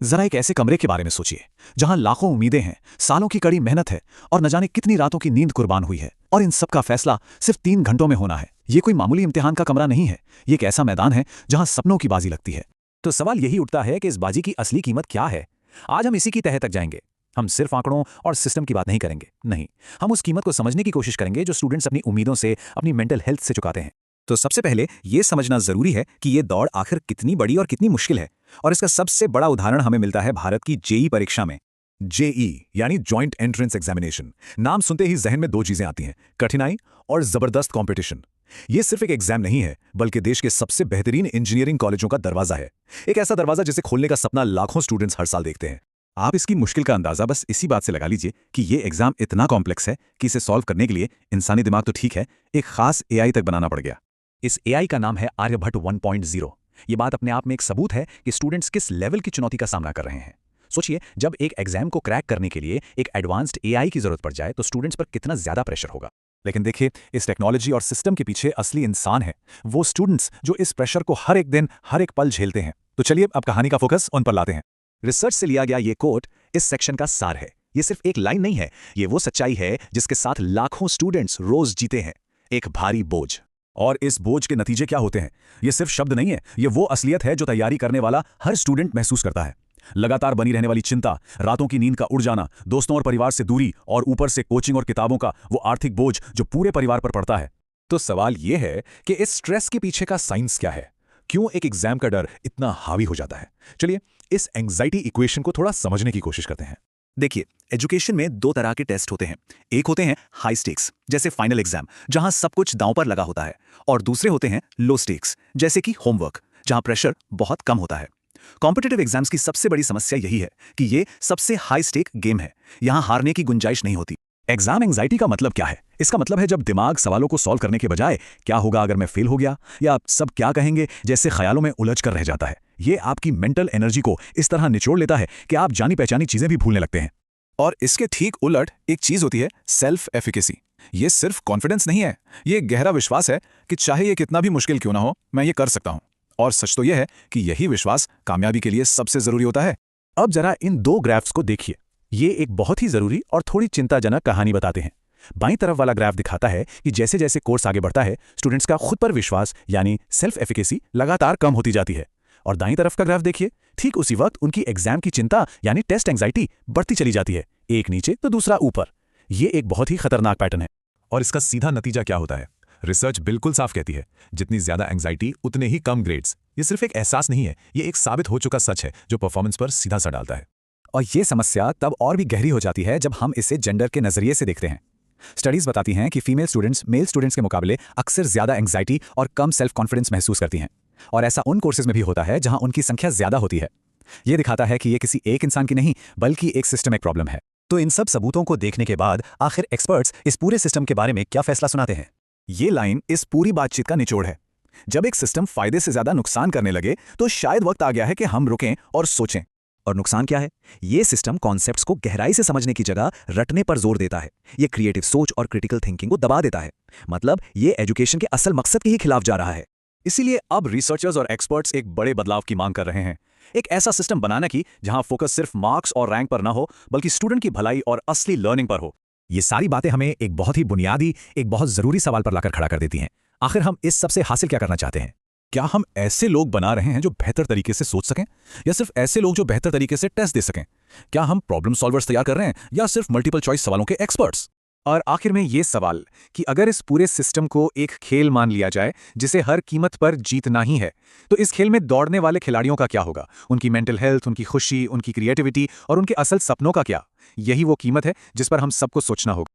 जरा एक ऐसे कमरे के बारे में सोचिए जहां लाखों उम्मीदें हैं, सालों की कड़ी मेहनत है और न जाने कितनी रातों की नींद कुर्बान हुई है, और इन सब का फैसला सिर्फ 3 घंटों में होना है। ये कोई मामूली इम्तिहान का कमरा नहीं है, ये एक ऐसा मैदान है जहां सपनों की बाजी लगती है। तो सवाल यही उठता है कि इस बाजी की असली कीमत क्या है। आज हम इसी की तह तक जाएंगे। हम सिर्फ आंकड़ों और सिस्टम की बात नहीं करेंगे, नहीं, हम उस कीमत को समझने की कोशिश करेंगे जो स्टूडेंट्स अपनी उम्मीदों से, अपनी मेंटल हेल्थ से चुकाते हैं। तो सबसे पहले ये समझना जरूरी है कि ये दौड़ आखिर कितनी बड़ी और कितनी मुश्किल है, और इसका सबसे बड़ा उदाहरण हमें मिलता है भारत की जेई परीक्षा में। जेई यानी जॉइंट एंट्रेंस एग्जामिनेशन, नाम सुनते ही जहन में दो चीजें आती हैं, कठिनाई और जबरदस्त कंपटीशन। ये सिर्फ एक एग्जाम नहीं है, बल्कि देश के सबसे बेहतरीन इंजीनियरिंग कॉलेजों का दरवाजा है। एक ऐसा दरवाजा जिसे खोलने का सपना लाखों स्टूडेंट्स हर साल देखते हैं। आप इसकी मुश्किल का अंदाजा बस इसी बात से लगा लीजिए कि ये एग्जाम इतना कॉम्प्लेक्स है कि इसे सॉल्व करने के लिए इंसानी दिमाग तो ठीक है, एक खास एआई तक बनाना पड़ गया। इस एआई का नाम है आर्यभट्ट 1.0। ये बात अपने आप में एक सबूत है कि स्टूडेंट्स किस लेवल की चुनौती का सामना कर रहे हैं। सोचिए, जब एक एग्जाम को क्रैक करने के लिए एक एडवांस्ड एआई की जरूरत पड़ जाए तो स्टूडेंट्स पर कितना ज्यादा प्रेशर होगा। लेकिन देखिए, इस टेक्नोलॉजी और सिस्टम के पीछे असली इंसान है, वो स्टूडेंट्स जो इस प्रेशर को हर एक दिन, हर एक पल झेलते हैं। तो चलिए अब कहानी का फोकस उन पर लाते हैं। रिसर्च से लिया गया ये कोट इस सेक्शन का सार है। ये सिर्फ एक लाइन नहीं है, ये वो सच्चाई है जिसके साथ लाखों स्टूडेंट्स रोज जीते हैं, एक भारी बोझ। और इस बोझ के नतीजे क्या होते हैं? ये सिर्फ शब्द नहीं है, ये वो असलियत है जो तैयारी करने वाला हर स्टूडेंट महसूस करता है। लगातार बनी रहने वाली चिंता, रातों की नींद का उड़ जाना, दोस्तों और परिवार से दूरी, और ऊपर से कोचिंग और किताबों का वो आर्थिक बोझ जो पूरे परिवार पर पड़ता है। तो सवाल ये है कि इस स्ट्रेस के पीछे का साइंस क्या है? क्यों एक एग्जाम का डर इतना हावी हो जाता है? चलिए इस एंग्जाइटी इक्वेशन को थोड़ा समझने की कोशिश करते हैं। देखिए, एजुकेशन में दो तरह के टेस्ट होते हैं। एक होते हैं हाई स्टेक्स, जैसे फाइनल एग्जाम, जहां सब कुछ दांव पर लगा होता है, और दूसरे होते हैं लो स्टेक्स, जैसे कि होमवर्क, जहां प्रेशर बहुत कम होता है। कॉम्पिटिटिव एग्जाम्स की सबसे बड़ी समस्या यही है कि ये सबसे हाई स्टेक गेम है। यहां हारने की गुंजाइश नहीं होती। एग्जाम एंग्जाइटी का मतलब क्या है? इसका मतलब है जब दिमाग सवालों को सॉल्व करने के बजाय क्या होगा अगर मैं फेल हो गया, या सब क्या कहेंगे जैसे ख्यालों में उलझ कर रह जाता है। ये आपकी मेंटल एनर्जी को इस तरह निचोड़ लेता है कि आप जानी पहचानी चीजें भी भूलने लगते हैं। और इसके ठीक उलट एक चीज होती है सेल्फ एफिकेसी। ये सिर्फ कॉन्फिडेंस नहीं है, ये गहरा विश्वास है कि चाहे ये कितना भी मुश्किल क्यों ना हो, मैं ये कर सकता हूं। और सच तो यह है कि यही विश्वास कामयाबी के लिए सबसे जरूरी होता है। अब जरा इन दो ग्राफ्स को देखिए, ये एक बहुत ही जरूरी और थोड़ी चिंताजनक कहानी बताते हैं। बाईं तरफ वाला ग्राफ दिखाता है कि जैसे जैसे कोर्स आगे बढ़ता है, स्टूडेंट्स का खुद पर विश्वास यानी सेल्फ एफिकेसी लगातार कम होती जाती है। और दाईं तरफ का ग्राफ देखिए, ठीक उसी वक्त उनकी एग्जाम की चिंता यानी टेस्ट एंग्जाइटी बढ़ती चली जाती है, एक नीचे तो दूसरा ऊपर। ये एक बहुत ही खतरनाक पैटर्न है। और इसका सीधा नतीजा क्या होता है? रिसर्च बिल्कुल साफ कहती है, जितनी ज्यादा एंग्जाइटी उतने ही कम ग्रेड्स। ये सिर्फ एक एहसास नहीं है, ये एक साबित हो चुका सच है जो परफॉर्मेंस पर सीधा असर डालता है। और ये समस्या तब और भी गहरी हो जाती है जब हम इसे जेंडर के नजरिए से देखते हैं। स्टडीज बताती हैं कि फीमेल स्टूडेंट्स मेल स्टूडेंट्स के मुकाबले अक्सर ज्यादा एंग्जाइटी और कम सेल्फ कॉन्फिडेंस महसूस करती हैं। और ऐसा उन कोर्सेज में भी होता है जहां उनकी संख्या ज्यादा होती है। ये दिखाता है कि ये किसी एक इंसान की नहीं, बल्कि एक सिस्टमिक प्रॉब्लम है। तो इन सब सबूतों को देखने के बाद आखिर एक्सपर्ट्स इस पूरे सिस्टम के बारे में क्या फैसला सुनाते हैं? ये लाइन इस पूरी बातचीत का निचोड़ है। जब एक सिस्टम फायदे से ज्यादा नुकसान करने लगे तो शायद वक्त आ गया है कि हम रुकें और सोचें। और नुकसान क्या है? ये सिस्टम कॉन्सेप्ट्स को गहराई से समझने की जगह रटने पर जोर देता है। ये क्रिएटिव सोच और क्रिटिकल थिंकिंग को दबा देता है। मतलब ये एजुकेशन के असल मकसद के ही खिलाफ जा रहा है। इसीलिए अब रिसर्चर्स और एक्सपर्ट्स एक बड़े बदलाव की मांग कर रहे हैं। एक ऐसा सिस्टम बनाना की जहां फोकस सिर्फ मार्क्स और रैंक पर ना हो, बल्कि स्टूडेंट की भलाई और असली लर्निंग पर हो। ये सारी बातें हमें एक बहुत ही बुनियादी, एक बहुत जरूरी सवाल पर लाकर खड़ा कर देती हैं। आखिर हम इस सब से हासिल क्या करना चाहते हैं? क्या हम ऐसे लोग बना रहे हैं जो बेहतर तरीके से सोच सकें, या सिर्फ ऐसे लोग जो बेहतर तरीके से टेस्ट दे सकें? क्या हम प्रॉब्लम सॉल्वर्स तैयार कर रहे हैं, या सिर्फ मल्टीपल चॉइस सवालों के एक्सपर्ट्स? और आखिर में ये सवाल कि अगर इस पूरे सिस्टम को एक खेल मान लिया जाए जिसे हर कीमत पर जीतना ही है, तो इस खेल में दौड़ने वाले खिलाड़ियों का क्या होगा? उनकी मेंटल हेल्थ, उनकी खुशी, उनकी क्रिएटिविटी और उनके असल सपनों का क्या? यही वो कीमत है जिस पर हम सबको सोचना होगा।